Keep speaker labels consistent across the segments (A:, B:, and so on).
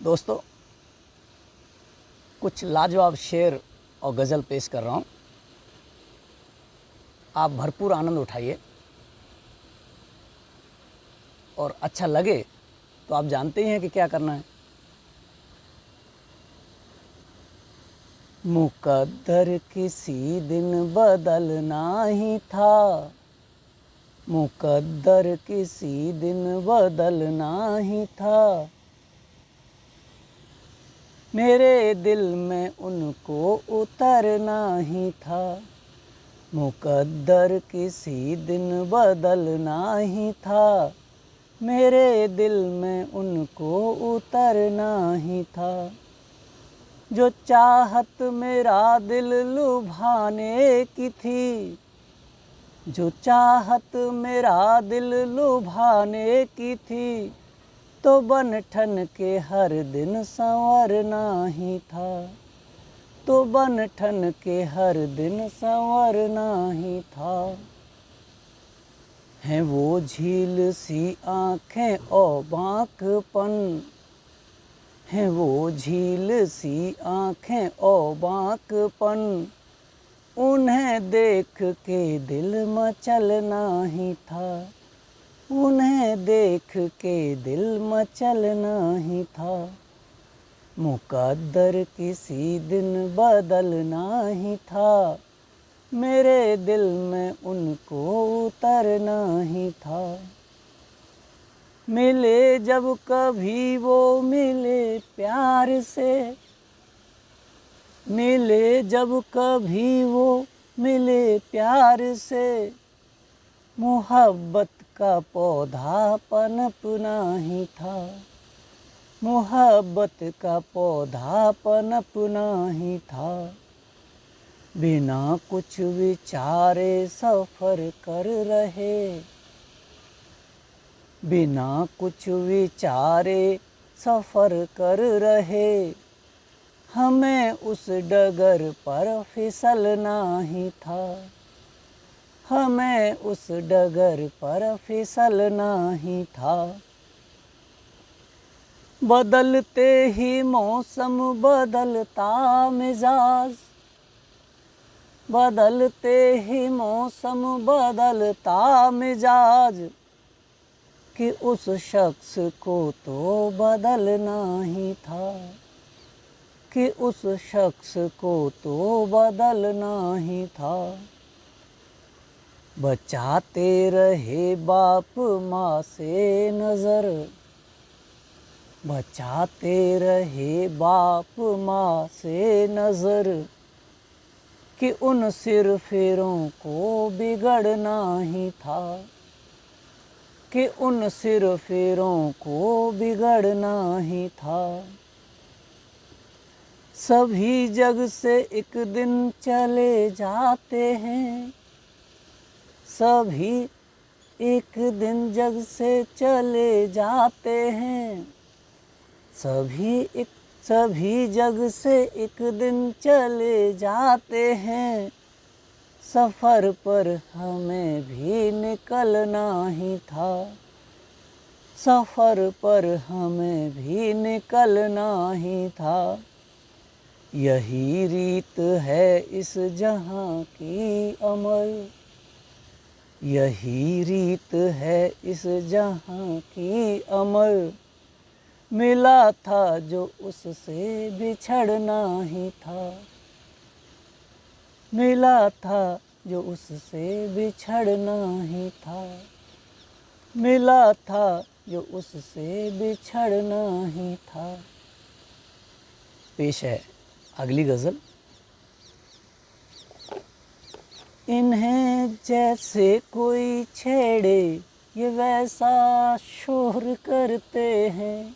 A: दोस्तों, कुछ लाजवाब शेर और गज़ल पेश कर रहा हूँ। आप भरपूर आनंद उठाइए और अच्छा लगे तो आप जानते ही हैं कि क्या करना है। मुकद्दर किसी दिन बदलना ही था, मुकद्दर किसी दिन बदलना ही था। मेरे दिल में उनको उतरना ही था, मुकद्दर किसी दिन बदलना ही था। मेरे दिल में उनको उतरना ही था। जो चाहत मेरा दिल लुभाने की थी, जो चाहत मेरा दिल लुभाने की थी, तो बन ठन के हर दिन संवरना ही था, तो बन ठन के हर दिन संवरना ही था। हैं वो झील सी आँखें और बांकपन, हैं वो झील सी आँखें और बांकपन, उन्हें देख के दिल मचलना ही था, उन्हें देख के दिल मचलना ही था। मुकद्दर किसी दिन बदलना ही था, मेरे दिल में उनको उतरना ही था। मिले जब कभी वो मिले प्यार से, मिले जब कभी वो मिले प्यार से, मोहब्बत का पौधा पनपना ही था, मोहब्बत का पौधा पनपना ही था। बिना कुछ विचारे सफ़र कर रहे, बिना कुछ विचारे सफ़र कर रहे, हमें उस डगर पर फिसलना ही था, हमें उस डगर पर फिसलना ही था। बदलते ही मौसम बदलता मिजाज, बदलते ही मौसम बदलता मिजाज, कि उस शख्स को तो बदलना ही था, कि उस शख्स को तो बदलना ही था। बचाते रहे बाप माँ से नज़र, बचाते रहे बाप माँ से नज़र, कि उन सिर फेरों को बिगड़ना ही था, कि उन सिर फेरों को बिगड़ना ही था। सभी जग से एक दिन चले जाते हैं, सभी एक दिन जग से चले जाते हैं, सभी जग से एक दिन चले जाते हैं। सफ़र पर हमें भी निकलना ही था, सफ़र पर हमें भी निकलना ही था। यही रीत है इस जहाँ की अमल, यही रीत है इस जहाँ की अमल। मिला था जो उससे बिछड़ना ही था, मिला था जो उससे बिछड़ना ही था, मिला था जो उससे बिछड़ना ही था। पेश है अगली गज़ल। इन्हें जैसे कोई छेड़े ये वैसा शोर करते हैं,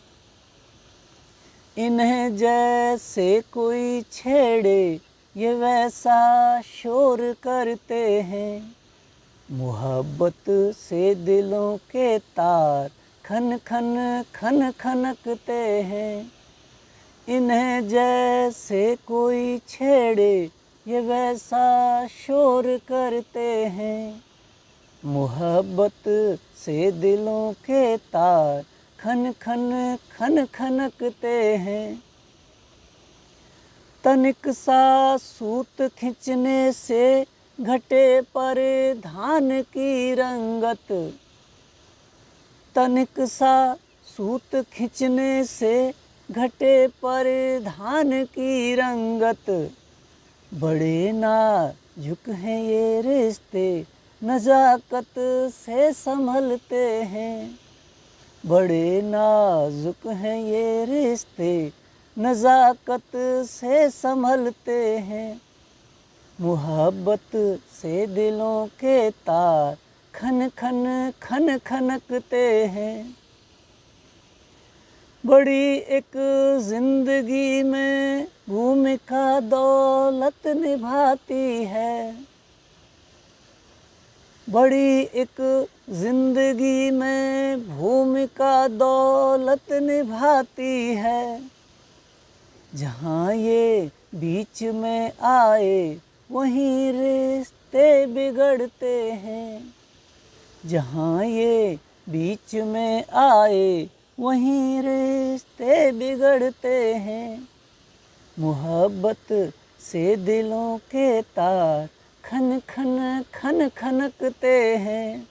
A: इन्हें जैसे कोई छेड़े ये वैसा शोर करते हैं। मोहब्बत से दिलों के तार खन खन खन खनकते हैं, इन्हें जैसे कोई छेड़े ये वैसा शोर करते हैं। मोहब्बत से दिलों के तार खन खन खन खनकते हैं। तनिक सा सूत खींचने से घटे पर धान की रंगत। तनिक सा सूत खींचने से घटे पर धान की रंगत। बड़े नाजुक हैं ये रिश्ते, नज़ाकत से संभलते हैं। बड़े नाजुक हैं ये रिश्ते, नज़ाकत से संभलते हैं। मुहब्बत से दिलों के तार खन खन खन खनकते हैं। बड़ी एक जिंदगी में भूमिका दौलत निभाती है। बड़ी एक जिंदगी में भूमिका दौलत निभाती है। जहाँ ये बीच में आए वहीं रिश्ते बिगड़ते हैं। जहाँ ये बीच में आए वहीं रिश्ते बिगड़ते हैं। मोहब्बत से दिलों के तार खन खन खन खनकते हैं।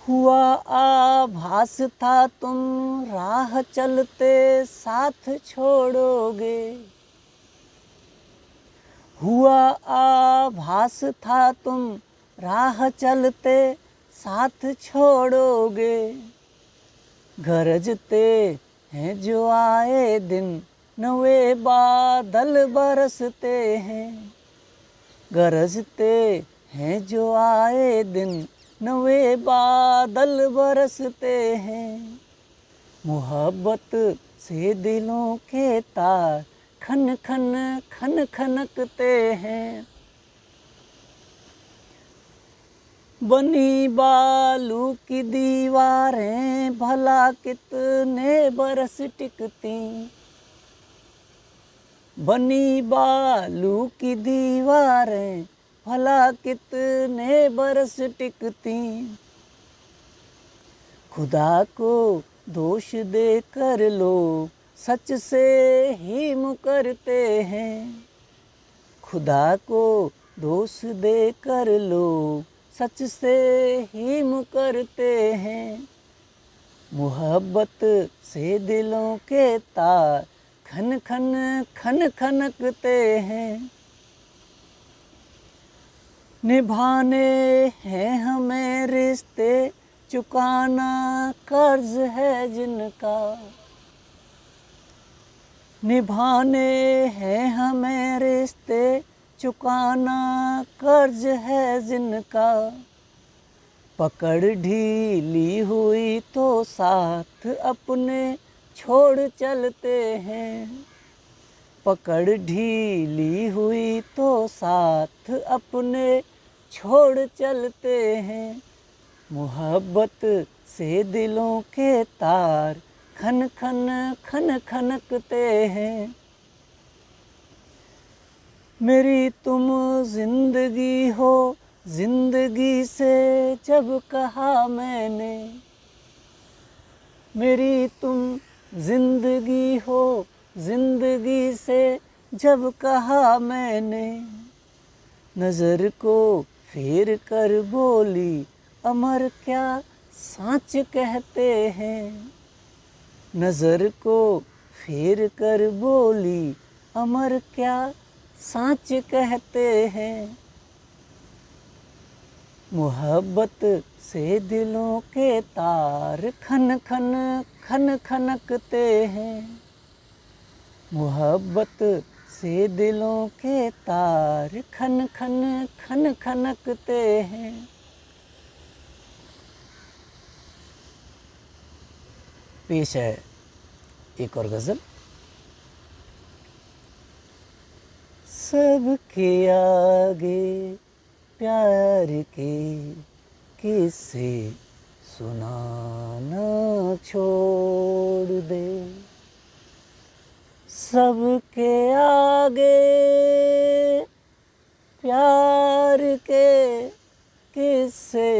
A: हुआ आभास था तुम राह चलते साथ छोड़ोगे। हुआ आभास था तुम राह चलते साथ छोड़ोगे। गरजते हैं जो आए दिन नवे बादल बरसते हैं। गरजते हैं जो आए दिन नवे बादल बरसते हैं। मोहब्बत से दिलों के तार खन खन खन खनकते हैं। बनी बालू की दीवारें भला कितने बरस टिकती। बनी बालू की दीवारें भला कितने बरस टिकती। खुदा को दोष दे कर लोग सच से ही मुकरते हैं। खुदा को दोष दे कर लोग सच से ही मुकरते हैं। मोहब्बत से दिलों के तार खन खन खन खनकते हैं। निभाने हैं हमें रिश्ते, चुकाना कर्ज है जिनका। निभाने हैं हमें रिश्ते, चुकाना कर्ज है जिनका। पकड़ ढीली हुई तो साथ अपने छोड़ चलते हैं। पकड़ ढीली हुई तो साथ अपने छोड़ चलते हैं। मोहब्बत से दिलों के तार खन खन खन खनकते हैं। मेरी तुम जिंदगी हो जिंदगी से जब कहा मैंने। मेरी तुम जिंदगी हो जिंदगी से जब कहा मैंने। नज़र को फेर कर बोली अमर क्या साँच कहते हैं। नज़र को फेर कर बोली अमर क्या साँच कहते हैं। मोहब्बत से दिलों के तार खन खन खन खनकते हैं। मोहब्बत से दिलों के तार खन खन खन खनकते हैं। पेश है एक और गज़ल। सबके आगे प्यार के किस्से सुनाना छोड़ दे। सबके आगे प्यार के किस्से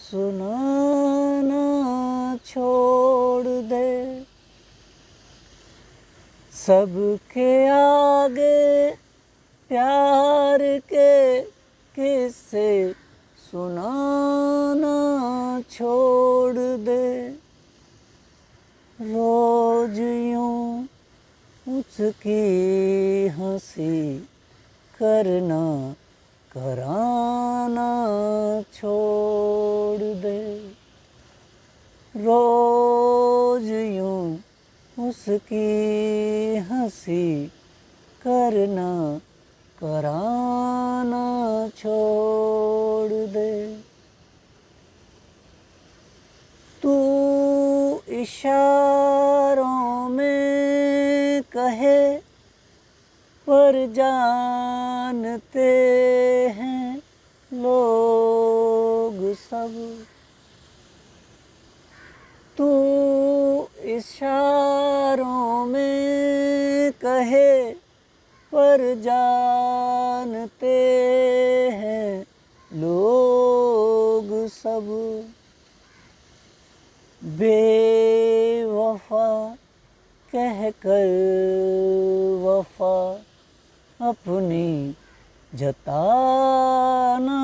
A: सुनाना छोड़ दे। सबके आगे प्यार के किस्से सुनाना छोड़ दे। रोज यूं उसकी हंसी करना कराना छोड़ दे। रोज यूं उसकी हंसी करना कराना छोड़ दे। तू इशारों में कहे पर जानते हैं लोग सब। तू इशारों में कहे पर जानते हैं लोग सब। बेवफा कहकर वफा अपनी जताना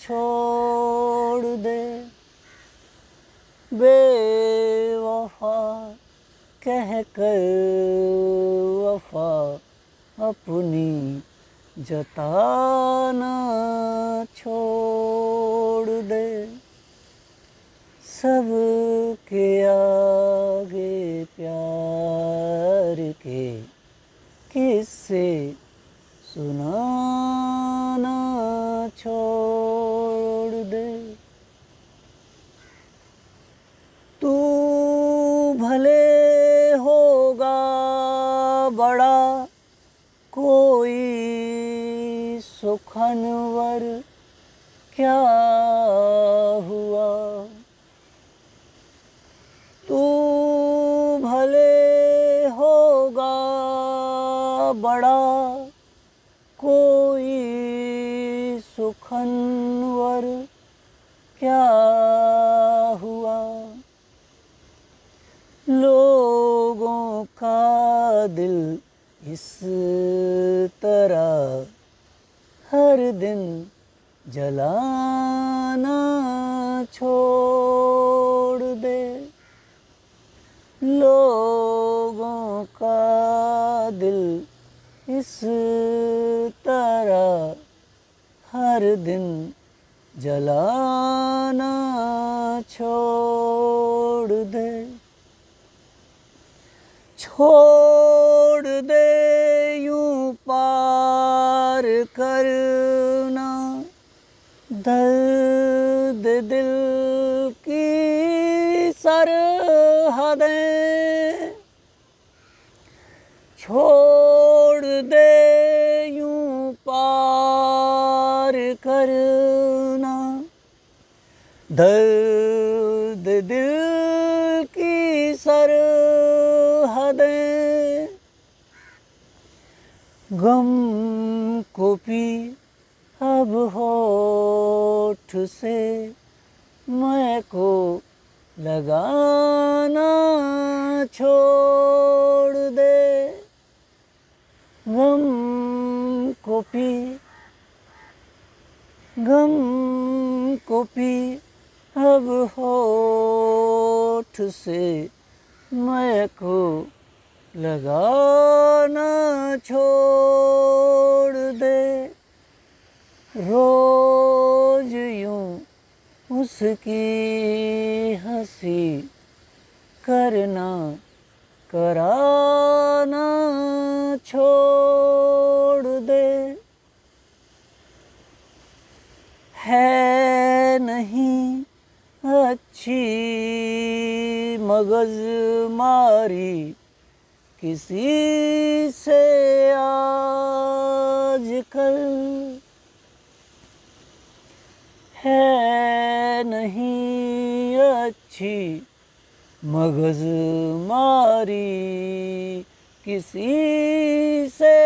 A: छोड़ दे। बेवफा कहकर वफा अपनी जताना छोड़ दे। सबके आगे प्यार के किस्से सुनाना छोड़ दे। तू भले होगा बड़ा कोई सुखनवर क्या हुआ। तू भले होगा बड़ा कोई सुखनवर क्या हुआ। लोगों का दिल इस तरह हर दिन जलाना छोड़ दे। लोगों का दिल इस तरह हर दिन जलाना छोड़ दे। छोड़ दे यूं पार करना दर्द दिल की सरहदें। छोड़ दे यूं पार करना दर्द दिल की सरहदें। गम को पी अब होठ से मैं को लगाना छोड़ दे। गम को पी गम को पी अब होठ से मैं को लगाना छोड़ दे। रोज यूं उसकी हंसी करना कराना छोड़ दे। है नहीं अच्छी मगज मारी किसी से आजकल। है नहीं अच्छी मगज मारी किसी से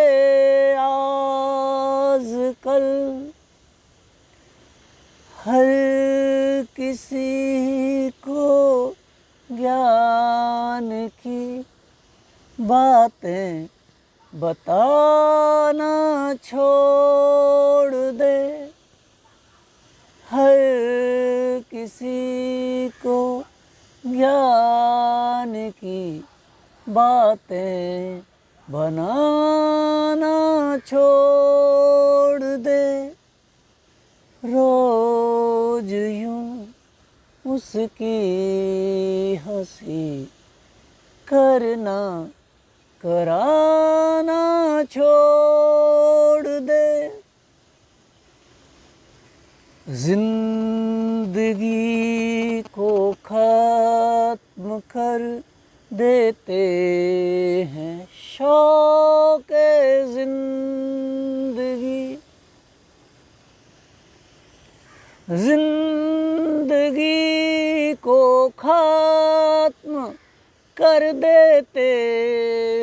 A: आजकल। हर किसी को ज्ञान की बातें बताना छोड़ दे, हर किसी को ज्ञान की बातें बनाना छोड़ दे। रोज यूं उसकी हंसी करना कराना छोड़ दे। जिंदगी को खत्म कर देते हैं शौक़-ए जिंदगी, जिंदगी को खत्म कर देते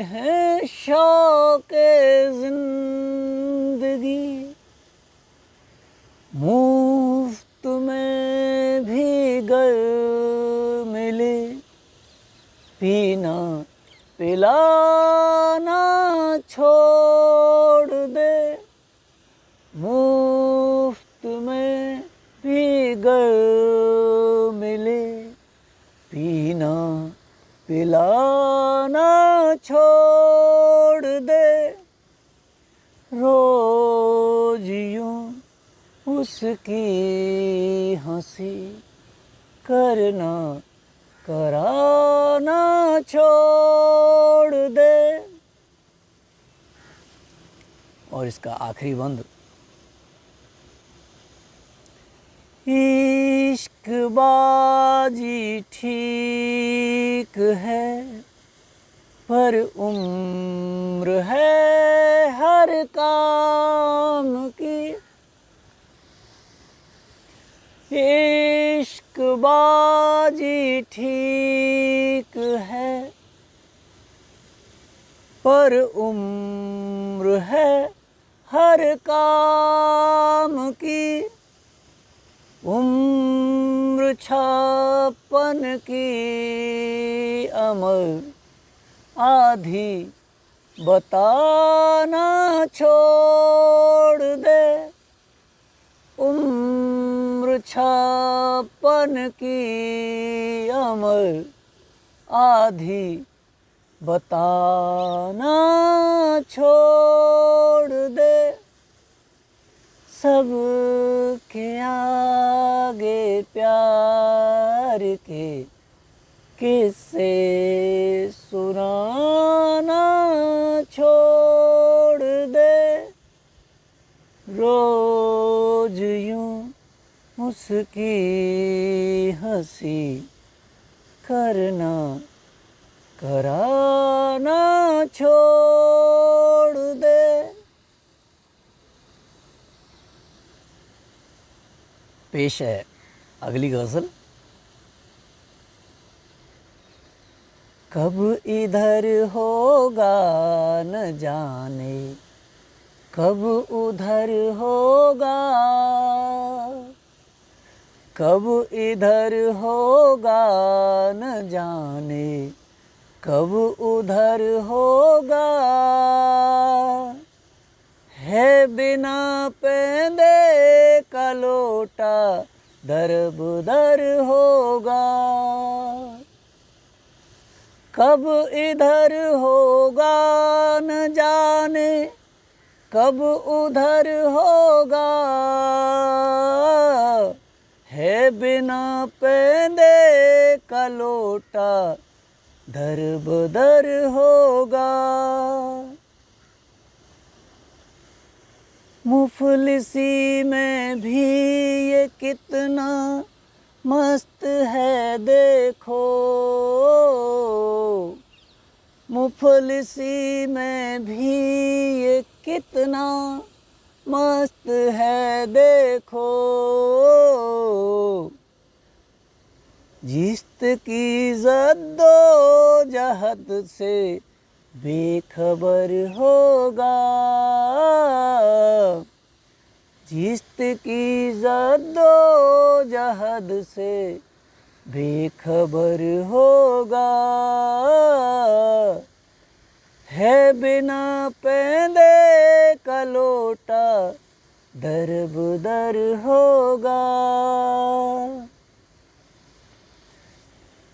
A: हैं शौक़-ए जिंदगी। मुफ्त में भी गर मिले पीना पिलाना छोड़ दे, मुफ्त में भी गर मिले पीना पिलाना छोड़ दे। रोज यूं उसकी हंसी करना कराना छोड़ दे। और इसका आखिरी बंद, इश्क बाजी ठीक है पर उम्र है हर काम की, इश्क बाजी ठीक है पर उम्र है हर काम की। उम्र 56 की अमर आधी बताना छोड़ दे, उम्र 56 की अमर आधी बताना छोड़ दे। सब के आगे प्यार के किस्से सुनाना छोड़ दे। रोज यूं उसकी हंसी करना कराना छोड़ दे। पेश है अगली गज़ल। कब इधर होगा न जाने कब उधर होगा, कब इधर होगा न जाने कब उधर होगा। है बिना पैंदे का लोटा दर बुदर होगा, कब इधर होगा न जाने कब उधर होगा। है बिना पैंदे का लोटा दर बदर होगा। मुफलिसी में भी ये कितना मस्त है देखो, मुफलिसी में भी ये कितना मस्त है देखो। जिस्त की जद्दोजहद से बेखबर होगा, जिस्त की जद्दो जहद से बेखबर होगा, है बिना पैंदे का लोटा दरबदर होगा।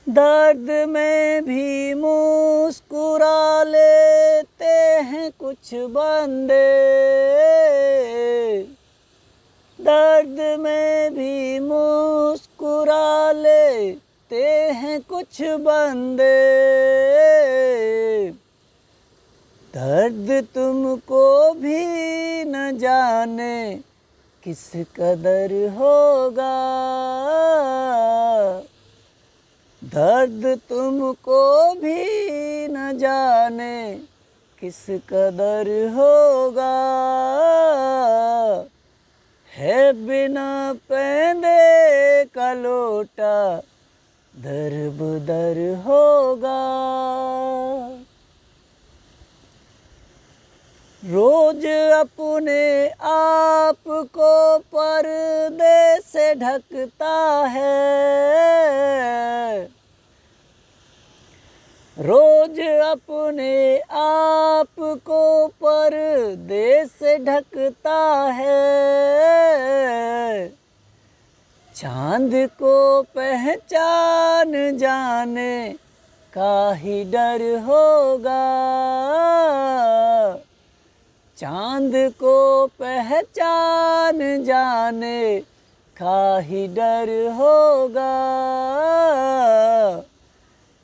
A: दर्द में भी मुस्कुरा लेते हैं कुछ बंदे, दर्द में भी मुस्कुरा लेते हैं कुछ बंदे। दर्द तुमको भी न जाने किस कदर होगा, दर्द तुमको भी न जाने किस कदर होगा, है बिना पैंदे का लोटा दरबदर होगा। रोज अपने आप को पर्दे से ढकता है, रोज अपने आप को पर्दे से ढकता है। चांद को पहचान जाने का ही डर होगा, चांद को पहचान जाने का ही डर होगा,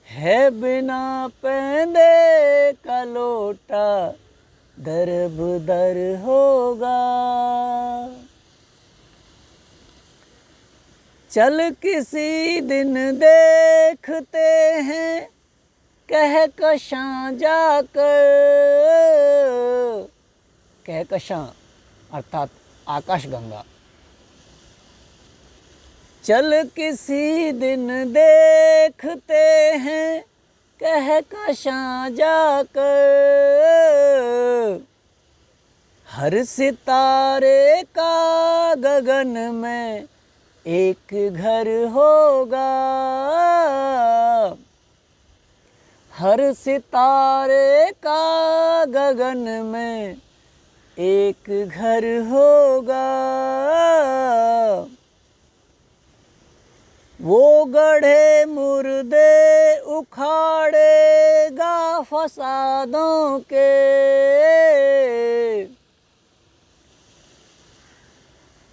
A: है बिना पैंदे का लोटा दरबदर होगा। चल किसी दिन देखते हैं कहकशां जाकर, कहकशां अर्थात आकाशगंगा। चल किसी दिन देखते हैं कहकशां जाकर, हर सितारे का गगन में एक घर होगा, हर सितारे का गगन में एक घर होगा। वो गढ़े मुर्दे उखाड़ेगा फसादों के,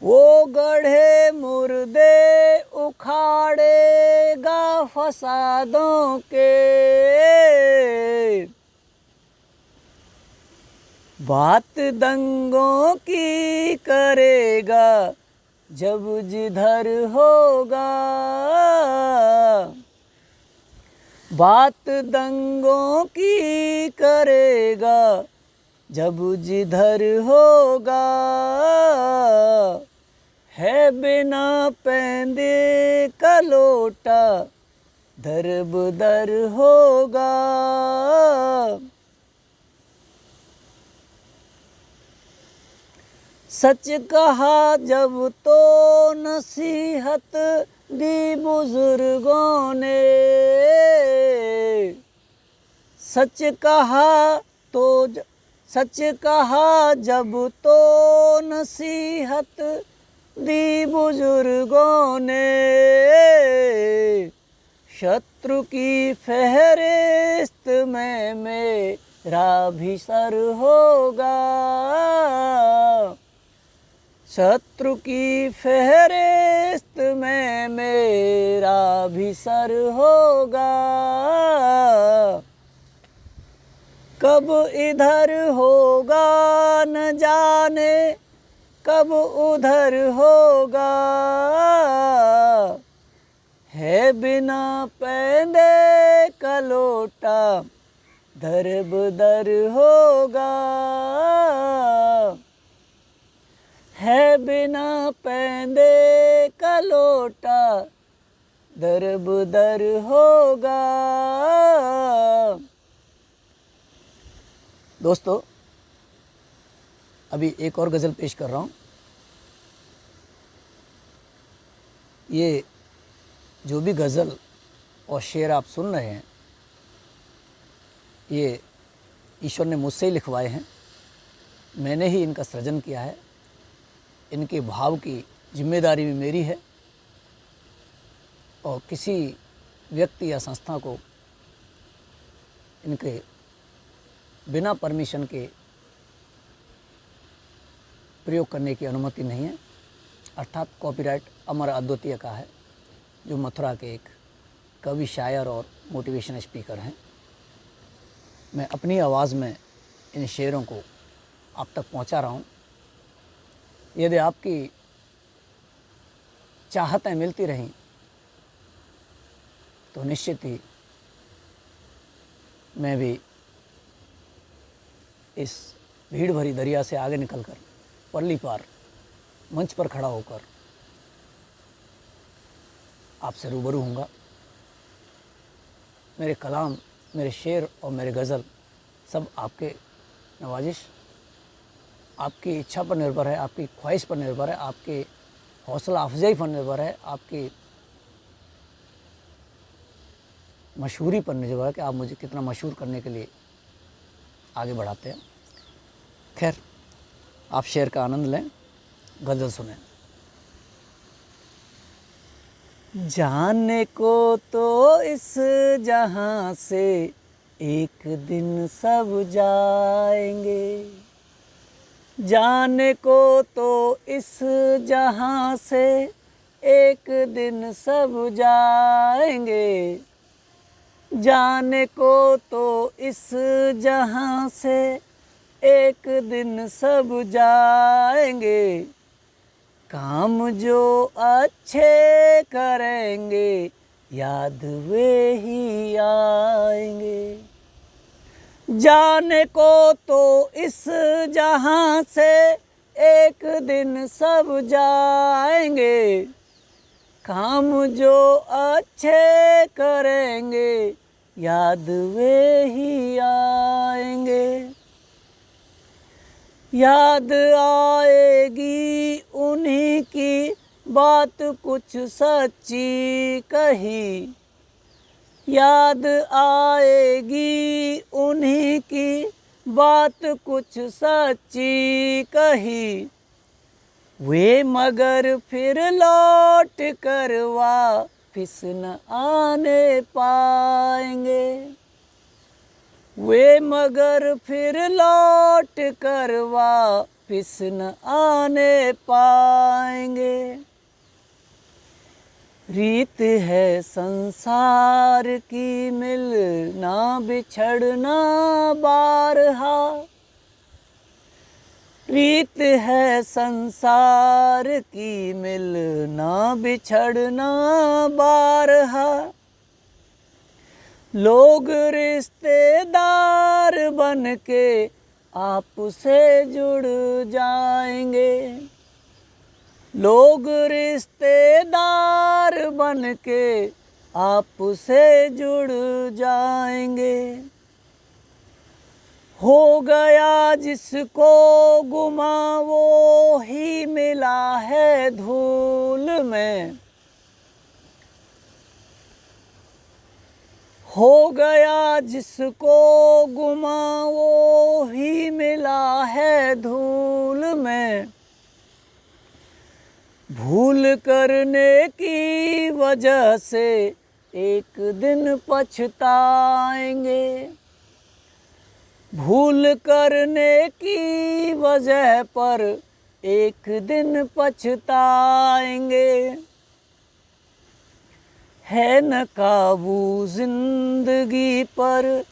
A: वो गढ़े मुर्दे उखाड़ेगा फसादों के। बात दंगों की करेगा जब जिधर होगा, बात दंगों की करेगा जब जिधर होगा, है बिना पैंदे का लोटा दरबदर होगा। सच कहा जब तो नसीहत दी बुजुर्गों ने, सच कहा तो सच कहा जब तो नसीहत दी बुजुर्गों ने, शत्रु की फहरिस्त में मेरा भी सर होगा, शत्रु की फहरिस्त में मेरा भी सर होगा। कब इधर होगा न जाने कब उधर होगा, है बिना पैंदे का लोटा दरबदर होगा, है बिना पैंदे का लोटा दरबदर होगा। दोस्तों, अभी एक और गज़ल पेश कर रहा हूँ। ये जो भी गज़ल और शेर आप सुन रहे हैं, ये ईश्वर ने मुझसे ही लिखवाए हैं। मैंने ही इनका सृजन किया है। इनके भाव की जिम्मेदारी भी मेरी है और किसी व्यक्ति या संस्था को इनके बिना परमिशन के प्रयोग करने की अनुमति नहीं है। अर्थात कॉपीराइट अमर अद्वितीय का है, जो मथुरा के एक कवि, शायर और मोटिवेशन स्पीकर हैं। मैं अपनी आवाज़ में इन शेरों को आप तक पहुंचा रहा हूं। यदि आपकी चाहतें मिलती रहीं तो निश्चित ही मैं भी इस भीड़ भरी दरिया से आगे निकलकर परली पार मंच पर खड़ा होकर आपसे रूबरू होऊंगा। मेरे कलाम, मेरे शेर और मेरे गज़ल सब आपके नवाजिश, आपकी इच्छा पर निर्भर है, आपकी ख्वाहिश पर निर्भर है, आपके हौसला अफजाई पर निर्भर है, आपकी मशहूरी पर निर्भर है कि आप मुझे कितना मशहूर करने के लिए आगे बढ़ाते हैं। खैर, आप शेर का आनंद लें, गज़ल सुनें। जाने को तो इस जहां से एक दिन सब जाएंगे, जाने को तो इस जहां से एक दिन सब जाएंगे, जाने को तो इस जहां से एक दिन सब जाएंगे, काम जो अच्छे करेंगे याद वे ही आएंगे। जाने को तो इस जहां से एक दिन सब जाएंगे, काम जो अच्छे करेंगे याद वे ही आएंगे। याद आएगी उन्हीं की बात कुछ सच्ची कही, याद आएगी उन्हीं की बात कुछ सच्ची कही, वे मगर फिर लौट कर वापिस न आने पाएंगे, वे मगर फिर लौट कर वापिस न आने पाएंगे। रीत है संसार की मिलना बिछड़ना बारहा, रीत है संसार की मिलना बिछड़ना बारहा, लोग रिश्तेदार बन के आपसे जुड़ जाएंगे, लोग रिश्तेदार बन के आपसे जुड़ जाएंगे। हो गया जिसको गुमा वो ही मिला है धूल में, हो गया जिसको गुमा वो ही मिला है धूल में, भूल करने की वजह से एक दिन पछताएंगे, भूल करने की वजह पर एक दिन पछताएंगे। है न काबू जिंदगी पर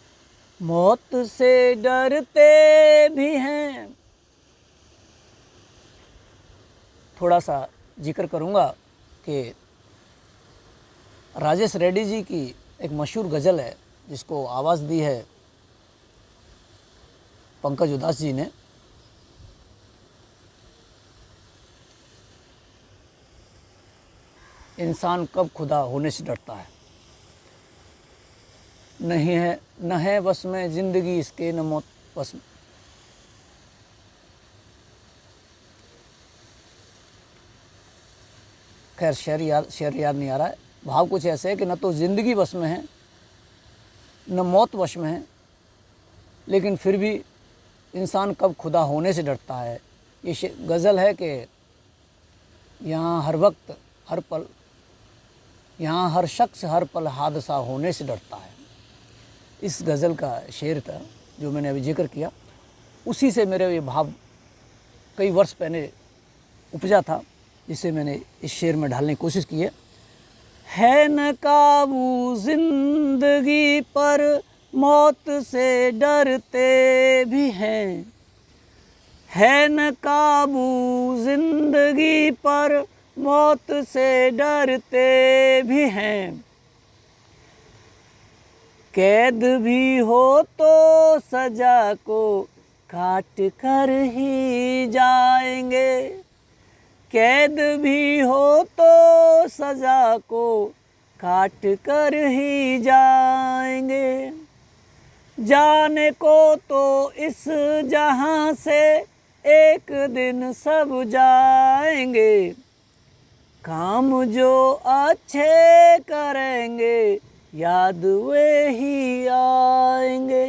A: मौत से डरते भी हैं। थोड़ा सा जिक्र करूँगा कि राजेश रेड्डी जी की एक मशहूर गज़ल है जिसको आवाज़ दी है पंकज उदास जी ने। इंसान कब खुदा होने से डरता है, न है बस में ज़िंदगी इसके न मौत बस में। खैर शेर याद नहीं आ रहा है। भाव कुछ ऐसे है कि न तो ज़िंदगी वश में है न मौत वश में है, लेकिन फिर भी इंसान कब खुदा होने से डरता है। ये गज़ल है कि यहाँ हर वक्त हर पल, यहाँ हर शख्स हर पल हादसा होने से डरता है। इस गज़ल का शेर था जो मैंने अभी जिक्र किया, उसी से मेरे ये भाव कई वर्ष पहले उपजा था, जिसे मैंने इस शेर में ढालने की कोशिश की है न काबू जिंदगी पर मौत से डरते भी हैं, है न काबू जिंदगी पर मौत से डरते भी हैं, कैद भी हो तो सजा को काट कर ही जाएंगे, कैद भी हो तो सजा को काट कर ही जाएंगे, जाने को तो इस जहां से एक दिन सब जाएंगे, काम जो अच्छे करेंगे याद वे ही आएंगे,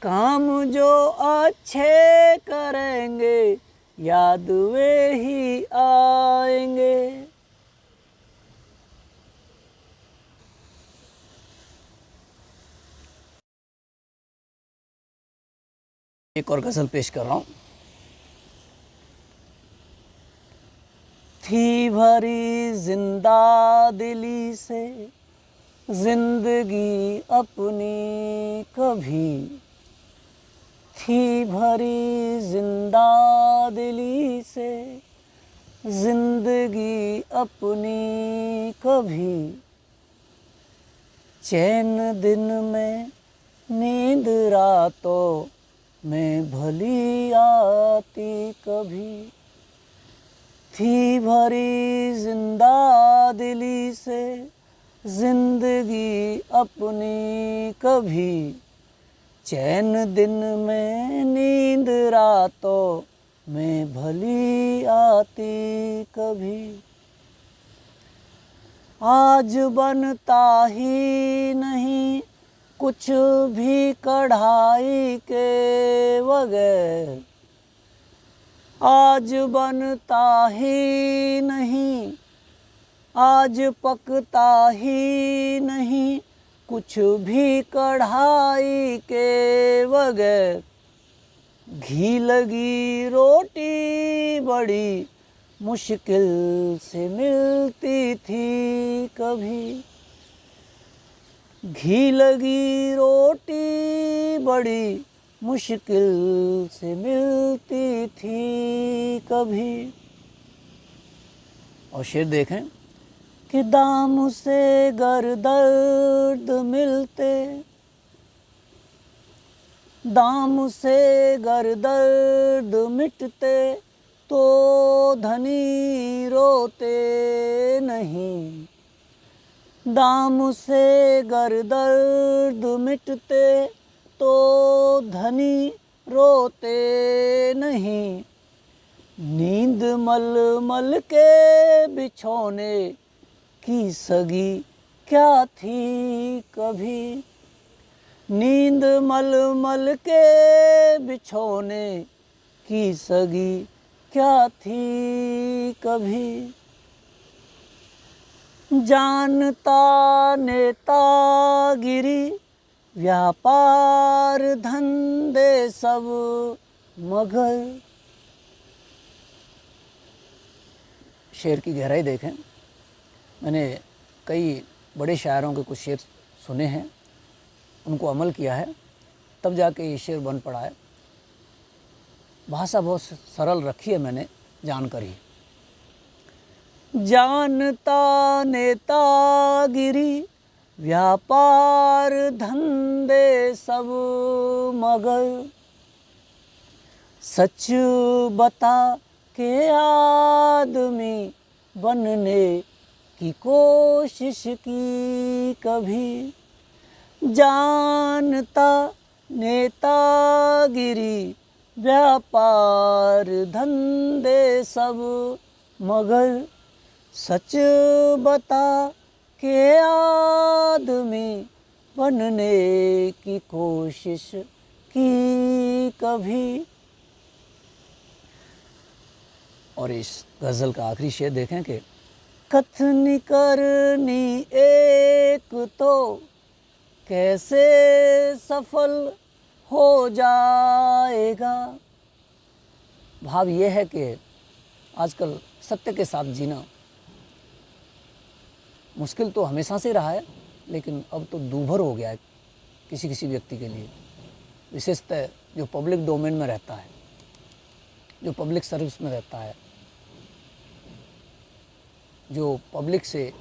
A: काम जो अच्छे करेंगे याद वे ही आएंगे। एक और गज़ल पेश कर रहा हूँ। थी भरी जिंदा दिली से जिंदगी अपनी कभी, थी भरी जिंदा दिली से जिंदगी अपनी कभी, चैन दिन में नींद रातों में भली आती कभी, थी भरी जिंदा दिली से जिंदगी अपनी कभी, चैन दिन में नींद रातों में भली आती कभी, आज बनता ही नहीं कुछ भी कढ़ाई के बगैर, आज बनता ही नहीं, आज पकता ही नहीं कुछ भी कढ़ाई के बगैर, घी लगी रोटी बड़ी मुश्किल से मिलती थी कभी, घी लगी रोटी बड़ी मुश्किल से मिलती थी कभी। और शेर देखें कि दाम से गर दर्द मिलते, दाम से गर दर्द मिटते तो धनी रोते नहीं, दाम से गर दर्द मिटते तो धनी रोते नहीं, नींद मल मल के बिछौने की सगी क्या थी कभी, नींद मल मल के बिछौने की सगी क्या थी कभी, जानता नेतागिरी व्यापार धंधे सब मगर। शेर की गहराई देखें, मैंने कई बड़े शायरों के कुछ शेर सुने हैं, उनको अमल किया है, तब जाके ये शेर बन पड़ा है। भाषा बहुत सरल रखी है मैंने जानकर ही। जानता नेतागिरी व्यापार धंधे सब मगर, सच बता के आदमी बनने की कोशिश की कभी, जानता नेतागिरी व्यापार धंधे सब मगर, सच बता के आदमी बनने की कोशिश की कभी। और इस गज़ल का आखिरी शेर देखें कि कथनी करनी एक तो कैसे सफल हो जाएगा। भाव ये है कि आजकल सत्य के साथ जीना मुश्किल तो हमेशा से रहा है, लेकिन अब तो दूभर हो गया है किसी किसी व्यक्ति के लिए, विशेषतः जो पब्लिक डोमेन में रहता है, जो पब्लिक सर्विस में रहता है, जो पब्लिक से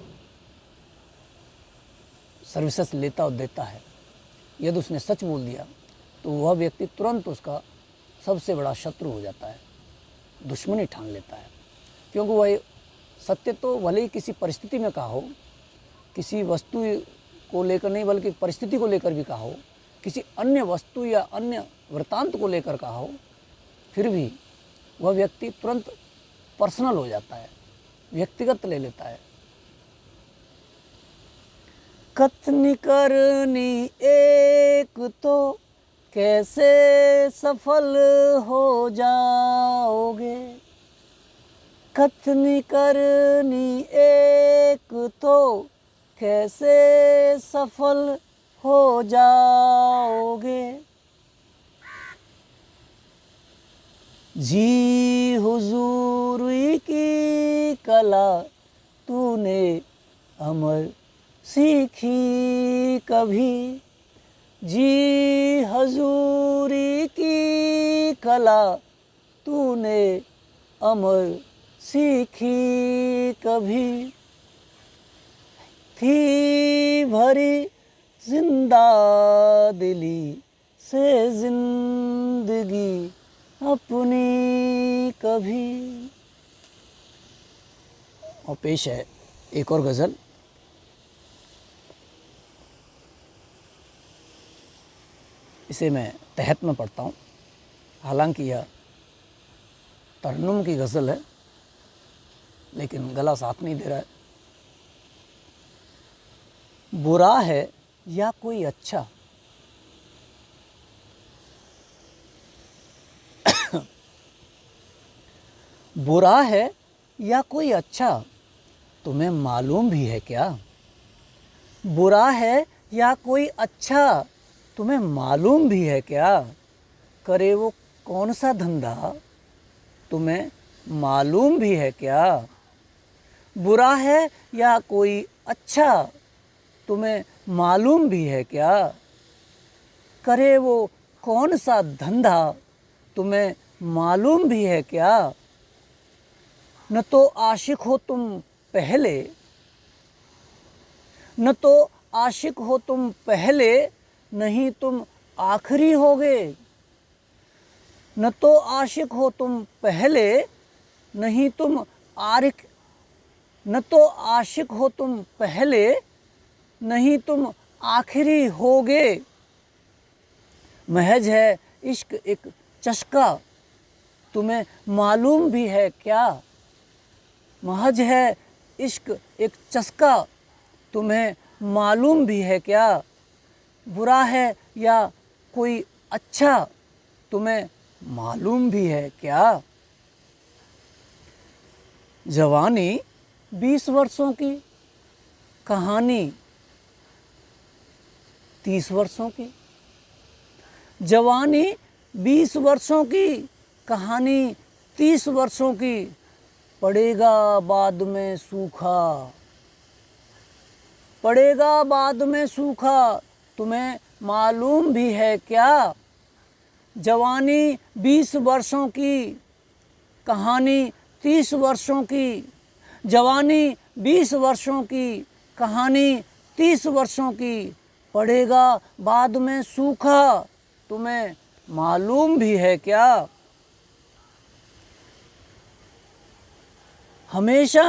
A: सर्विसेज लेता और देता है। यदि उसने सच बोल दिया तो वह व्यक्ति तुरंत उसका सबसे बड़ा शत्रु हो जाता है, दुश्मनी ठान लेता है, क्योंकि वह सत्य तो भले ही किसी परिस्थिति में कहा हो, किसी वस्तु को लेकर नहीं बल्कि परिस्थिति को लेकर भी कहा हो, किसी अन्य वस्तु या अन्य वृत्तांत को लेकर कहा हो, फिर भी वह व्यक्ति तुरंत पर्सनल हो जाता है, व्यक्तिगत ले लेता है। कथनी करनी एक तो कैसे सफल हो जाओगे। कथनी करनी एक तो कैसे सफल हो जाओगे। जी हुजूरी की कला तूने अमर सीखी कभी। जी हजूरी की कला तूने अमर सीखी कभी। थी भरी जिंदा दिली से जिंदगी अपनी कभी। और पेश है एक और गज़ल। इसे मैं तहत में पढ़ता हूँ, हालांकि यह तरन्नुम की गज़ल है, लेकिन गला साथ नहीं दे रहा है। बुरा है या कोई अच्छा, बुरा है या कोई अच्छा तुम्हें मालूम भी है क्या। बुरा है या कोई अच्छा तुम्हें मालूम भी है क्या। करे वो कौन सा धंधा तुम्हें मालूम भी है क्या। बुरा है या कोई अच्छा तुम्हें मालूम भी है क्या। करे वो कौन सा धंधा तुम्हें मालूम भी है क्या। न तो आशिक हो तुम पहले, न तो आशिक हो तुम पहले, नहीं तुम आखिरी होगे। न तो आशिक हो तुम पहले, नहीं तुम आरिक न तो आशिक हो तुम पहले, नहीं तुम आखिरी होगे। महज है इश्क एक चस्का तुम्हें मालूम भी है क्या। महज है इश्क एक चस्का तुम्हें मालूम भी है क्या। बुरा है या कोई अच्छा तुम्हें मालूम भी है क्या। जवानी 20 वर्षों की, कहानी 30 वर्षों की। जवानी 20 वर्षों की, कहानी 30 वर्षों की। पड़ेगा बाद में सूखा, पड़ेगा बाद में सूखा तुम्हें मालूम भी है क्या। जवानी 20 वर्षों की, कहानी 30 वर्षों की। जवानी 20 वर्षों की, कहानी 30 वर्षों की। पड़ेगा बाद में सूखा तुम्हें मालूम भी है क्या। हमेशा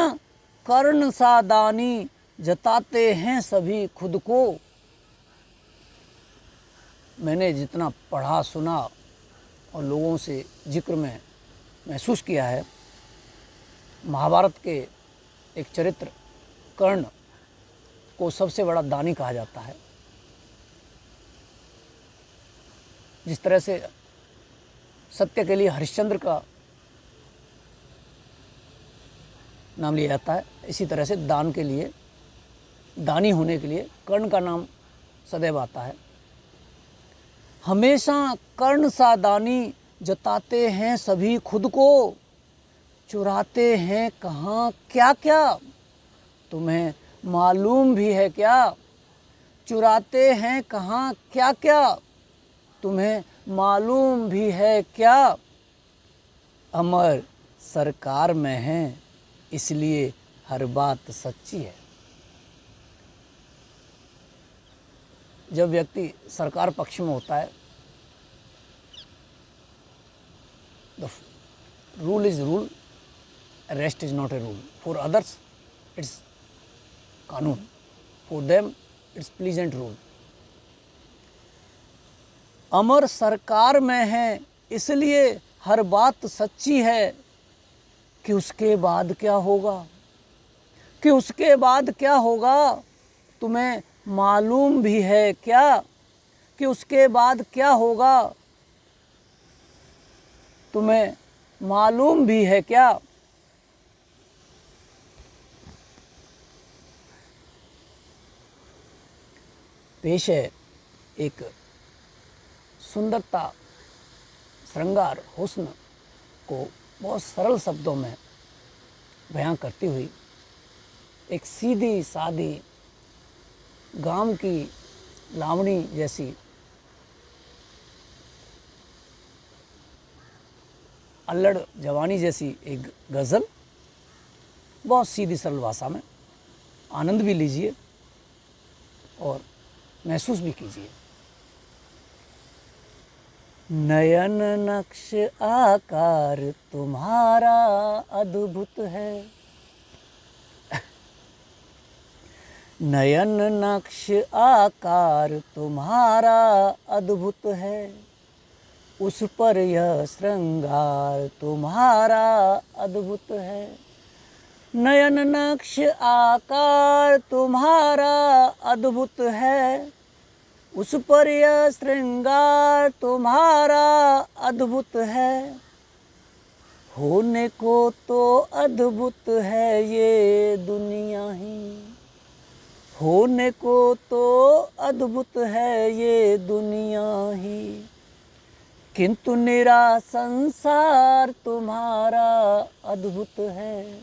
A: कर्ण सादानी जताते हैं सभी खुद को। मैंने जितना पढ़ा सुना और लोगों से जिक्र में महसूस किया है, महाभारत के एक चरित्र कर्ण को सबसे बड़ा दानी कहा जाता है। जिस तरह से सत्य के लिए हरिश्चंद्र का नाम लिया जाता है, इसी तरह से दान के लिए, दानी होने के लिए कर्ण का नाम सदैव आता है। हमेशा कर्ण सा दानी जताते हैं सभी खुद को, चुराते हैं कहाँ क्या क्या, तुम्हें मालूम भी है क्या? चुराते हैं कहाँ क्या क्या, तुम्हें मालूम भी है क्या? अमर सरकार में है, इसलिए हर बात सच्ची है। जब व्यक्ति सरकार पक्ष में होता है, the rule is rule, rest is not a rule. For others it's कानून, for them it's pleasant rule. अमर सरकार में है, इसलिए हर बात सच्ची है, कि उसके बाद क्या होगा, कि उसके बाद क्या होगा, तुम्हें मालूम भी है क्या? कि उसके बाद क्या होगा, तुम्हें मालूम भी है क्या? पेश है एक सुंदरता, श्रृंगार, हुस्न को बहुत सरल शब्दों में बयां करती हुई एक सीधी सादी गांव की लावणी जैसी अल्लड़ जवानी जैसी एक गज़ल, बहुत सीधी सरल भाषा में। आनंद भी लीजिए और महसूस भी कीजिए। नयन नक्श आकार तुम्हारा अद्भुत है, नयन नक्श आकार तुम्हारा अद्भुत है, उस पर यह श्रृंगार तुम्हारा अद्भुत है। नयन नक्श आकार तुम्हारा अद्भुत है, उस पर यह श्रृंगार तुम्हारा अद्भुत है। होने को तो अद्भुत है ये दुनिया ही, होने को तो अद्भुत है ये दुनिया ही, किंतु निरा संसार तुम्हारा अद्भुत है,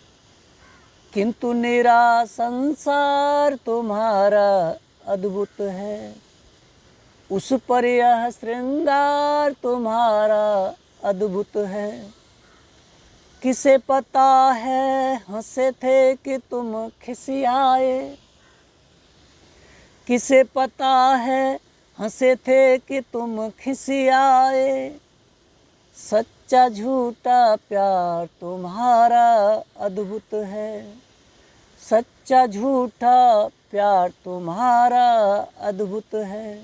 A: किंतु निरा संसार तुम्हारा अद्भुत है, उस पर यह श्रृंगार तुम्हारा अद्भुत है। किसे पता है हंसे थे कि तुम खिसियाए, किसे पता है हंसे थे कि तुम खिसियाए, सच्चा झूठा प्यार तुम्हारा अद्भुत है, सच्चा झूठा प्यार तुम्हारा अद्भुत है,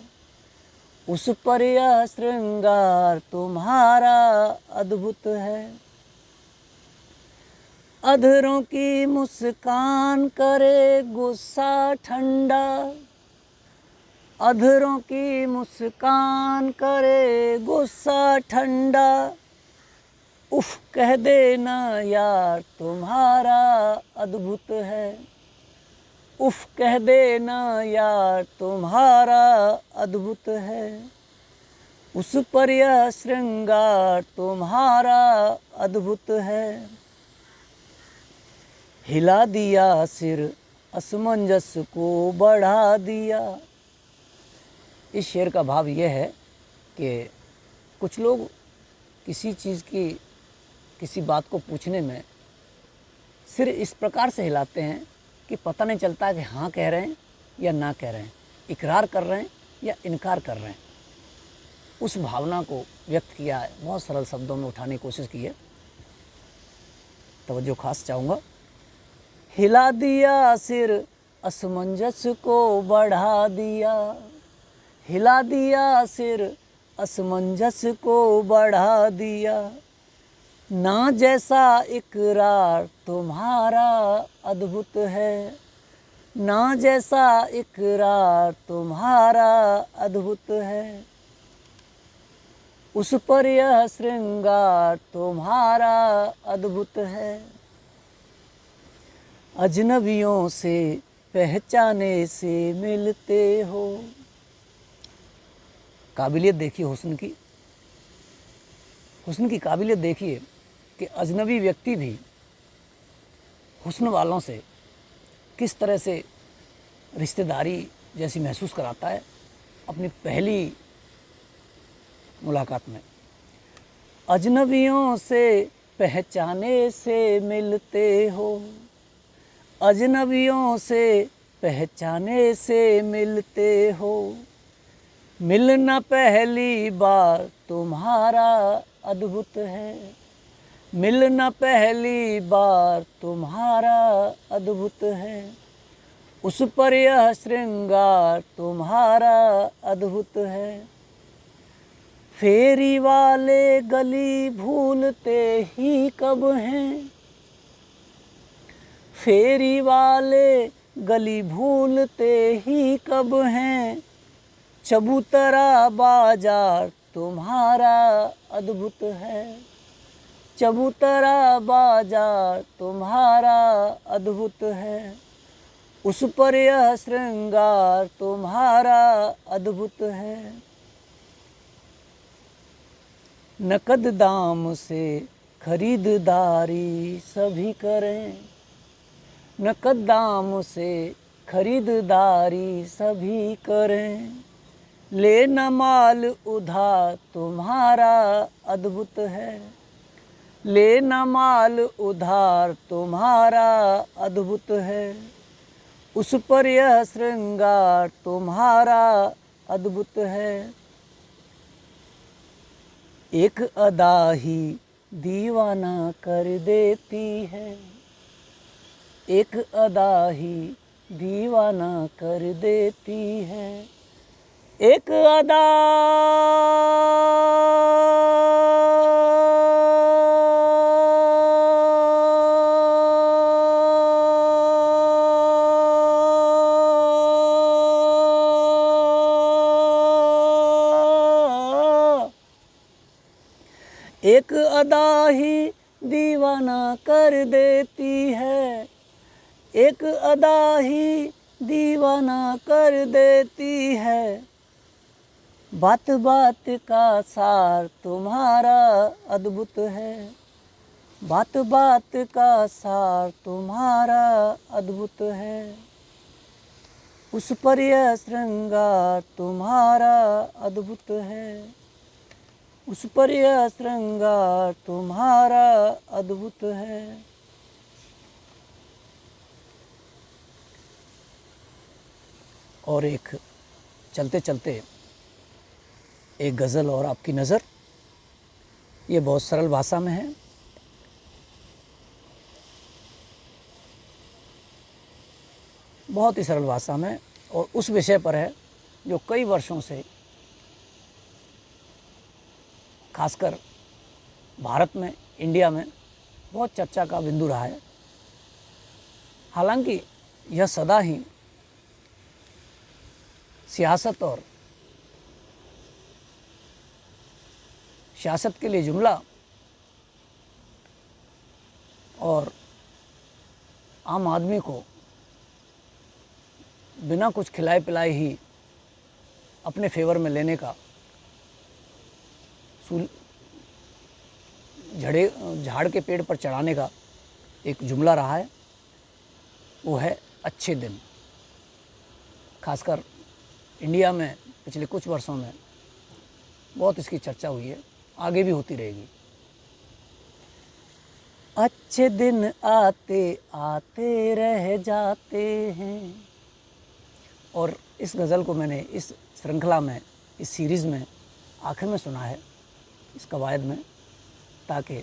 A: उस पर यह श्रृंगार तुम्हारा अद्भुत है। अधरों की मुस्कान करे गुस्सा ठंडा, अधरों की मुस्कान करे गुस्सा ठंडा, उफ कह देना यार तुम्हारा अद्भुत है, उफ कह देना यार तुम्हारा अद्भुत है, उस पर यह श्रृंगार तुम्हारा अद्भुत है। हिला दिया सिर असमंजस को बढ़ा दिया। इस शेर का भाव यह है कि कुछ लोग किसी चीज़ की, किसी बात को पूछने में सिर इस प्रकार से हिलाते हैं कि पता नहीं चलता कि हाँ कह रहे हैं या ना कह रहे हैं, इकरार कर रहे हैं या इनकार कर रहे हैं। उस भावना को व्यक्त किया है, बहुत सरल शब्दों में उठाने की कोशिश की है। तवज्जो खास चाहूँगा। हिला दिया सिर असमंजस को बढ़ा दिया, हिला दिया सिर असमंजस को बढ़ा दिया, ना जैसा इकरार तुम्हारा अद्भुत है, ना जैसा इकरार तुम्हारा अद्भुत है, उस पर यह श्रृंगार तुम्हारा अद्भुत है। अजनबियों से पहचाने से मिलते हो। काबिलियत देखिए हुस्न की, हुस्न की काबिलियत देखिए कि अजनबी व्यक्ति भी हुस्न वालों से किस तरह से रिश्तेदारी जैसी महसूस कराता है अपनी पहली मुलाकात में। अजनबियों से पहचाने से मिलते हो, अजनबियों से पहचाने से मिलते हो, मिलना पहली बार तुम्हारा अद्भुत है, मिलना पहली बार तुम्हारा अद्भुत है, उस पर यह श्रृंगार तुम्हारा अद्भुत है। फेरी वाले गली भूलते ही कब हैं, फेरी वाले गली भूलते ही कब हैं, चबूतरा बाजार तुम्हारा अद्भुत है, चबूतरा बाजार तुम्हारा अद्भुत है, उस पर यह श्रृंगार तुम्हारा अद्भुत है। नकद दाम से खरीददारी सभी करें, नकद दाम से खरीददारी सभी करें, लेना माल उधार तुम्हारा अद्भुत है, लेना माल उधार तुम्हारा अद्भुत है, उस पर यह श्रृंगार तुम्हारा अद्भुत है। एक अदा ही दीवाना कर देती है, एक अदा ही दीवाना कर देती है, एक अदा एक अदा ही दीवाना कर देती है, एक अदा ही दीवाना कर देती है, बात बात का सार तुम्हारा अद्भुत है, बात बात का सार तुम्हारा अद्भुत है, उस पर यह श्रृंगार तुम्हारा अद्भुत है, उस पर यह श्रृंगार तुम्हारा अद्भुत है। और एक चलते चलते एक गज़ल और आपकी नज़र, ये बहुत सरल भाषा में है। बहुत ही सरल भाषा में, और उस विषय पर है जो कई वर्षों से खासकर भारत में, इंडिया में बहुत चर्चा का बिंदु रहा है। हालांकि यह सदा ही सियासत और सियासत के लिए जुमला और आम आदमी को बिना कुछ खिलाए पिलाए ही अपने फेवर में लेने का झाड़ के पेड़ पर चढ़ाने का एक जुमला रहा है। वो है अच्छे दिन। खासकर इंडिया में पिछले कुछ वर्षों में बहुत इसकी चर्चा हुई है, आगे भी होती रहेगी। अच्छे दिन आते आते रह जाते हैं। और इस गज़ल को मैंने इस श्रृंखला में, इस सीरीज़ में आखिर में सुना है, इस कवायद में, ताकि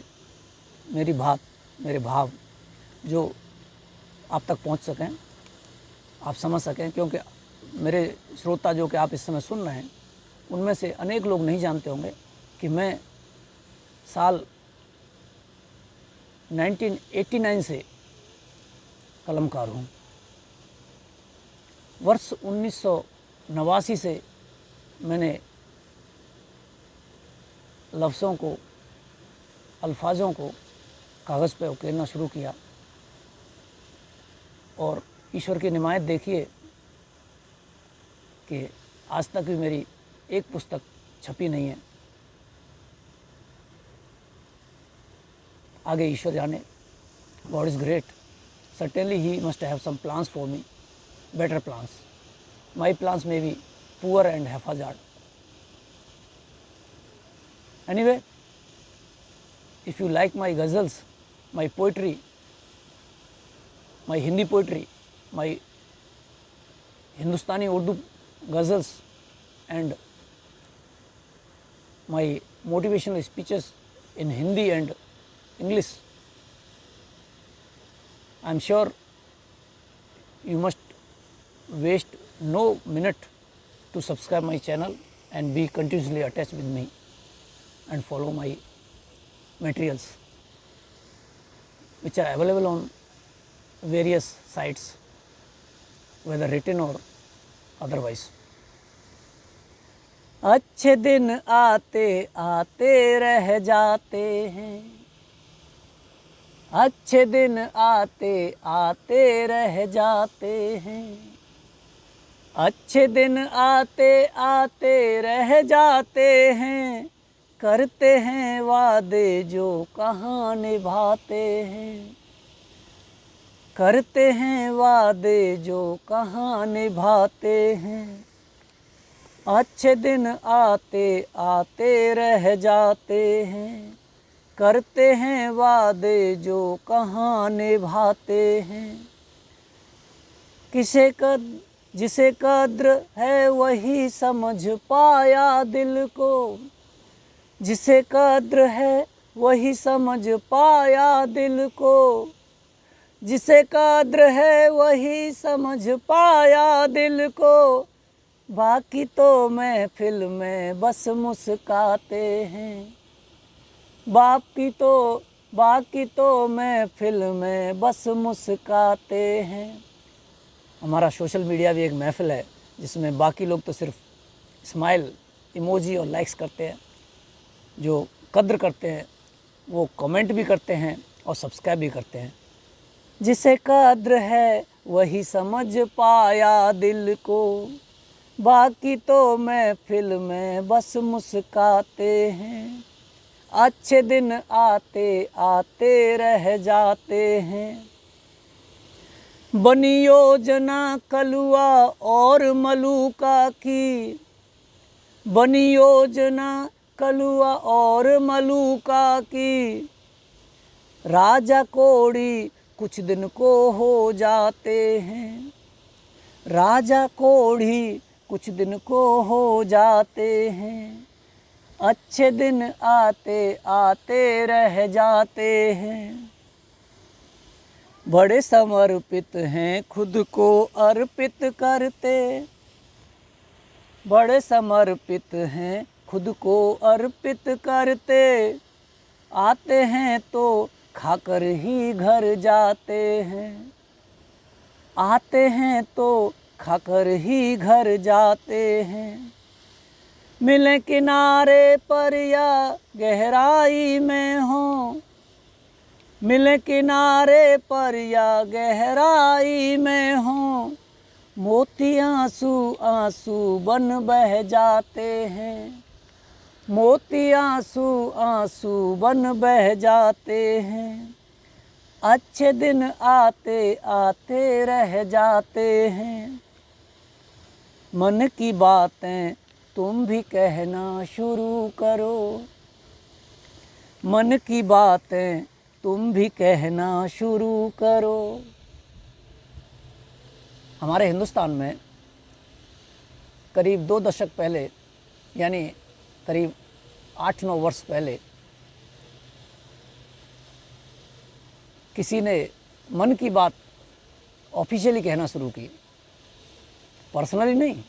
A: मेरी बात, मेरे भाव जो आप तक पहुंच सकें, आप समझ सकें। क्योंकि मेरे श्रोता जो कि आप इस समय सुन रहे हैं, उनमें से अनेक लोग नहीं जानते होंगे कि मैं साल 1989 से कलमकार हूँ। वर्ष 1989 से मैंने लफ्ज़ों को, अल्फाजों को कागज़ पे उकेरना शुरू किया और ईश्वर की निमायत देखिए कि आज तक भी मेरी एक पुस्तक छपी नहीं है। आगे ईश्वर जाने, God is great. Certainly he must have some plans for me, better plans. My plans may be poor and haphazard. Anyway, if you like my ghazals, my poetry, my Hindi poetry, my Hindustani Urdu ghazals and my motivational speeches in Hindi and English, I am sure you must waste no minute to subscribe my channel and be continuously attached with me and follow my materials which are available on various sites, whether written or otherwise. अच्छे दिन आते आते रह जाते हैं, अच्छे दिन आते आते रह जाते हैं, अच्छे दिन आते आते रह जाते हैं, करते हैं वादे जो कहाँ निभाते हैं, करते हैं वादे जो कहाँ निभाते हैं, अच्छे दिन आते आते रह जाते हैं, करते हैं वादे जो कहाँ निभाते हैं। जिसे कद्र है वही समझ पाया दिल को, जिसे कद्र है वही समझ पाया दिल को, जिसे कद्र है वही समझ पाया दिल को, बाकी तो महफिल में बस मुस्काते हैं, बाकी तो महफिल में बस मुस्काते हैं। हमारा सोशल मीडिया भी एक महफिल है जिसमें बाकी लोग तो सिर्फ स्माइल, इमोजी और लाइक्स करते हैं, जो कद्र करते हैं वो कमेंट भी करते हैं और सब्सक्राइब भी करते हैं। जिसे कद्र है वही समझ पाया दिल को, बाकी तो महफिल में बस मुस्काते हैं, अच्छे दिन आते आते रह जाते हैं। बनी योजना कलुआ और मलूका की, बनी योजना कलुआ और मलूका की, राजा कोड़ी कुछ दिन को हो जाते हैं, राजा कोड़ी कुछ दिन को हो जाते हैं, अच्छे दिन आते आते रह जाते हैं। बड़े समर्पित हैं खुद को अर्पित करते, बड़े समर्पित हैं खुद को अर्पित करते, आते हैं तो खाकर ही घर जाते हैं, आते हैं तो खाकर ही घर जाते हैं। मिले किनारे पर या गहराई में हो, मिले किनारे पर या गहराई में हो, मोती आंसू आंसू बन बह जाते हैं, मोती आंसू आंसू बन बह जाते हैं, अच्छे दिन आते आते रह जाते हैं। मन की बातें तुम भी कहना शुरू करो, मन की बातें तुम भी कहना शुरू करो। हमारे हिंदुस्तान में करीब 2 दशक पहले, यानी करीब 8-9 वर्ष पहले, किसी ने मन की बात ऑफिशियली कहना शुरू की, पर्सनली नहीं,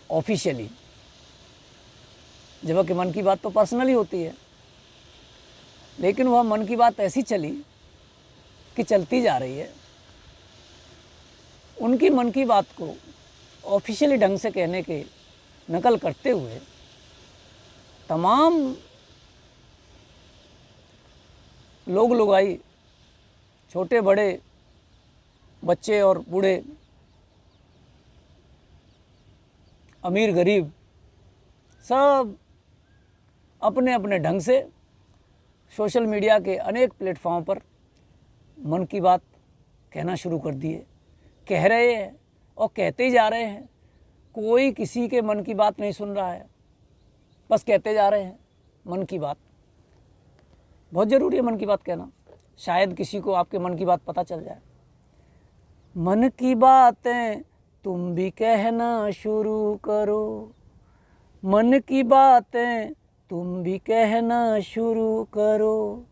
A: ऑफिशियली। जबकि मन की बात तो पर्सनली होती है। लेकिन वह मन की बात ऐसी चली कि चलती जा रही है। उनकी मन की बात को ऑफिशियली ढंग से कहने के नकल करते हुए तमाम लोग लुगाई, छोटे बड़े, बच्चे और बूढ़े, अमीर गरीब, सब अपने अपने ढंग से सोशल मीडिया के अनेक प्लेटफॉर्म पर मन की बात कहना शुरू कर दिए, कह रहे हैं और कहते ही जा रहे हैं। कोई किसी के मन की बात नहीं सुन रहा है, बस कहते जा रहे हैं मन की बात। बहुत ज़रूरी है मन की बात कहना, शायद किसी को आपके मन की बात पता चल जाए। मन की बातें तुम भी कहना शुरू करो, मन की बातें तुम भी कहना शुरू करो,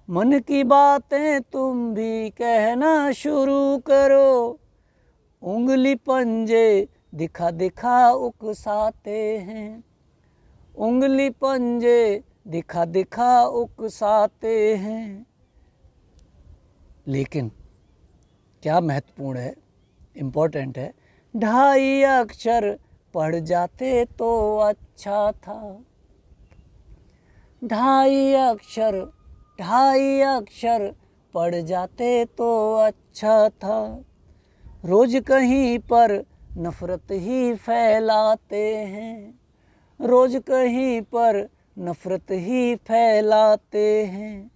A: मन की बातें तुम भी कहना शुरू करो। उंगली पंजे दिखा दिखा उकसाते हैं, उंगली पंजे दिखा दिखा उकसाते हैं। लेकिन क्या महत्वपूर्ण है, इम्पोर्टेंट है, 2.5 अक्षर पढ़ जाते तो अच्छा था। 2.5 अक्षर पढ़ जाते तो अच्छा था। रोज कहीं पर नफरत ही फैलाते हैं, रोज कहीं पर नफरत ही फैलाते हैं,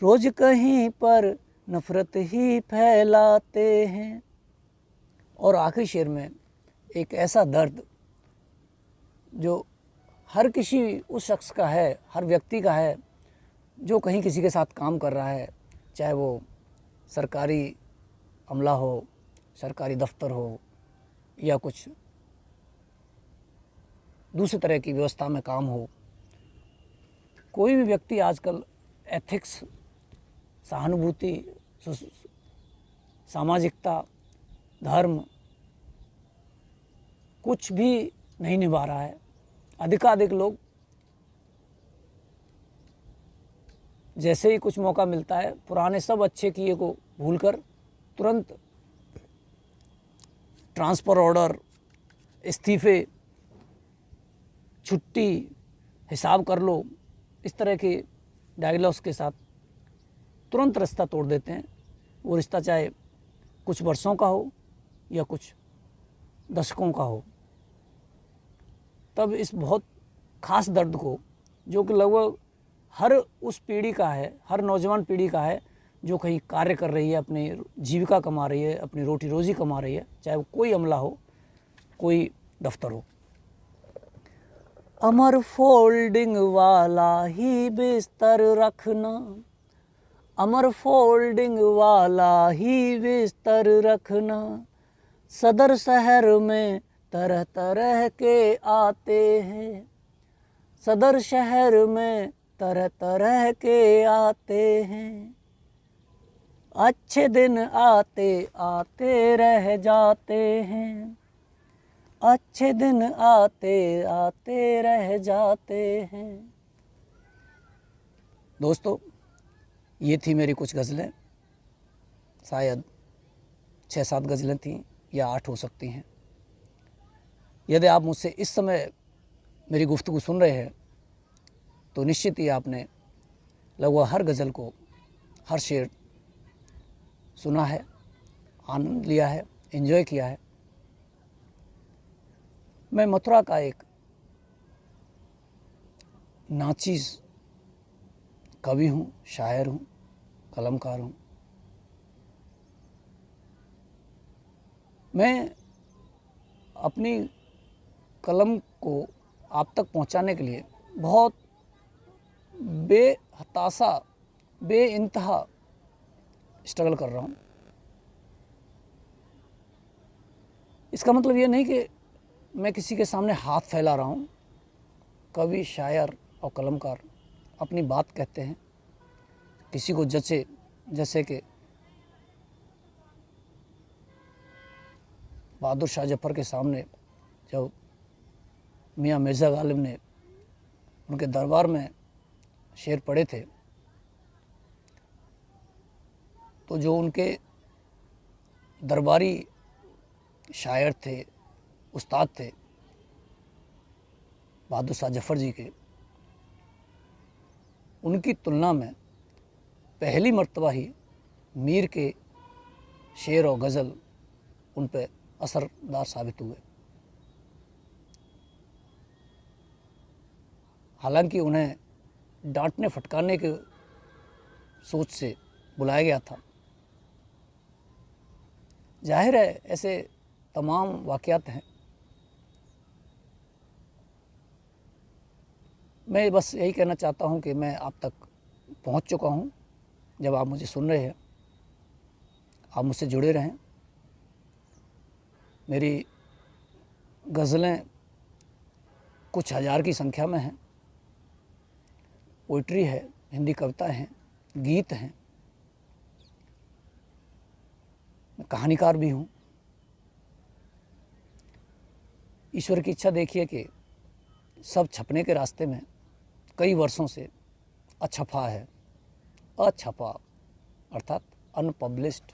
A: रोज कहीं पर नफरत ही फैलाते हैं। और आखिरी शेर में एक ऐसा दर्द जो हर किसी उस शख्स का है, हर व्यक्ति का है जो कहीं किसी के साथ काम कर रहा है, चाहे वो सरकारी अमला हो, सरकारी दफ्तर हो या कुछ दूसरी तरह की व्यवस्था में काम हो। कोई भी व्यक्ति आजकल एथिक्स, सहानुभूति, सामाजिकता, धर्म कुछ भी नहीं निभा रहा है। अधिकाधिक लोग जैसे ही कुछ मौका मिलता है पुराने सब अच्छे किए को भूलकर तुरंत ट्रांसफ़र ऑर्डर, इस्तीफ़े, छुट्टी, हिसाब कर लो, इस तरह के डायलॉग्स के साथ तुरंत रिश्ता तोड़ देते हैं। वो रिश्ता चाहे कुछ वर्षों का हो या कुछ दशकों का हो। तब इस बहुत ख़ास दर्द को, जो कि लगभग हर उस पीढ़ी का है, हर नौजवान पीढ़ी का है जो कहीं कार्य कर रही है, अपनी जीविका कमा रही है, अपनी रोटी रोज़ी कमा रही है, चाहे वो कोई अमला हो, कोई दफ्तर हो। अमर फोल्डिंग वाला ही बिस्तर रखना, अमर फोल्डिंग वाला ही बिस्तर रखना। सदर शहर में तरह तरह के आते हैं, सदर शहर में तरह तरह के आते हैं। अच्छे दिन आते आते रह जाते हैं, अच्छे दिन आते आते रह जाते हैं। दोस्तों, ये थी मेरी कुछ गज़लें, शायद 6-7 गज़लें थीं या 8 हो सकती हैं। यदि आप मुझसे इस समय मेरी गुफ्तगू सुन रहे हैं तो निश्चित ही आपने लगभग हर गज़ल को, हर शेर सुना है, आनंद लिया है, एंजॉय किया है। मैं मथुरा का एक नाचीज़ कवि हूँ, शायर हूँ, कलमकार हूँ। मैं अपनी कलम को आप तक पहुंचाने के लिए बहुत बेहताशा, बेइंतहा स्ट्रगल कर रहा हूँ। इसका मतलब ये नहीं कि मैं किसी के सामने हाथ फैला रहा हूँ। कवि, शायर और कलमकार अपनी बात कहते हैं, किसी को जचे, जैसे कि बहादुर शाह जफ़र के सामने जब मियाँ मिर्ज़ा गालिब ने उनके दरबार में शेर पढ़े थे तो जो उनके दरबारी शायर थे, उस्ताद थे बहादुर शाह जफ़र जी के, उनकी तुलना में पहली मर्तबा ही मीर के शेर और गज़ल उन पर असरदार साबित हुए। हालांकि उन्हें डांटने फटकारने के सोच से बुलाया गया था। जाहिर है ऐसे तमाम वाक़यात हैं। मैं बस यही कहना चाहता हूं कि मैं आप तक पहुंच चुका हूं। जब आप मुझे सुन रहे हैं, आप मुझसे जुड़े रहें। मेरी गज़लें कुछ हज़ार की संख्या में हैं। पोइट्री है, हिंदी कविता हैं, गीत हैं, मैं कहानीकार भी हूँ। ईश्वर की इच्छा देखिए कि सब छपने के रास्ते में कई वर्षों से अछपा है। अछपा अर्थात अनपब्लिश्ड।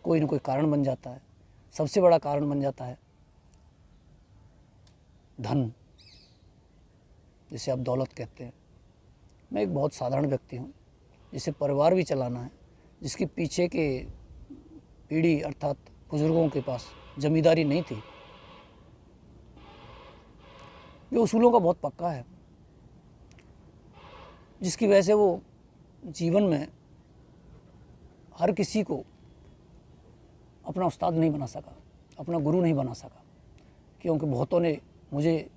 A: कोई न कोई कारण बन जाता है। सबसे बड़ा कारण बन जाता है धन, जिसे आप दौलत कहते हैं। मैं एक बहुत साधारण व्यक्ति हूँ, जिसे परिवार भी चलाना है, जिसके पीछे के पीढ़ी अर्थात बुजुर्गों के पास जमींदारी नहीं थी, जो उसूलों का बहुत पक्का है, जिसकी वजह से वो जीवन में हर किसी को अपना उस्ताद नहीं बना सका, अपना गुरु नहीं बना सका, क्योंकि बहुतों ने मुझे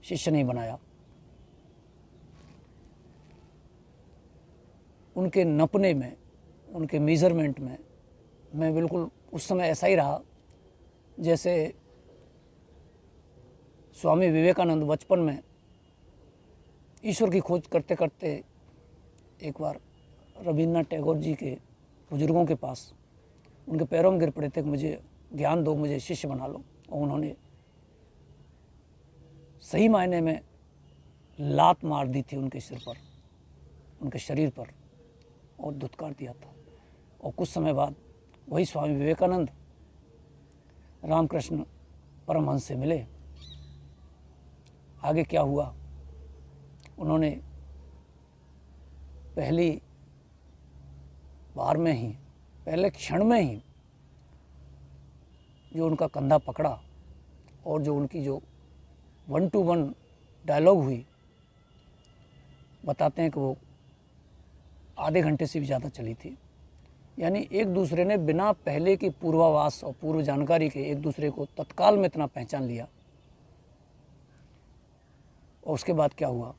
A: शिष्य नहीं बनाया। उनके नपने में, उनके मेज़रमेंट में मैं बिल्कुल उस समय ऐसा ही रहा जैसे स्वामी विवेकानंद बचपन में ईश्वर की खोज करते करते एक बार रविन्द्रनाथ टैगोर जी के बुजुर्गों के पास उनके पैरों में गिर पड़े थे कि मुझे ज्ञान दो, मुझे शिष्य बना लो। और उन्होंने सही मायने में लात मार दी थी उनके सिर पर, उनके शरीर पर, और धुतकार दिया था। और कुछ समय बाद वही स्वामी विवेकानंद रामकृष्ण परमहंस से मिले। आगे क्या हुआ, उन्होंने पहली बार में ही, पहले क्षण में ही जो उनका कंधा पकड़ा और जो उनकी जो 1-to-1 डायलॉग हुई, बताते हैं कि वो आधे घंटे से भी ज़्यादा चली थी। यानी एक दूसरे ने बिना पहले की पूर्वाभास और पूर्व जानकारी के एक दूसरे को तत्काल में इतना पहचान लिया। और उसके बाद क्या हुआ,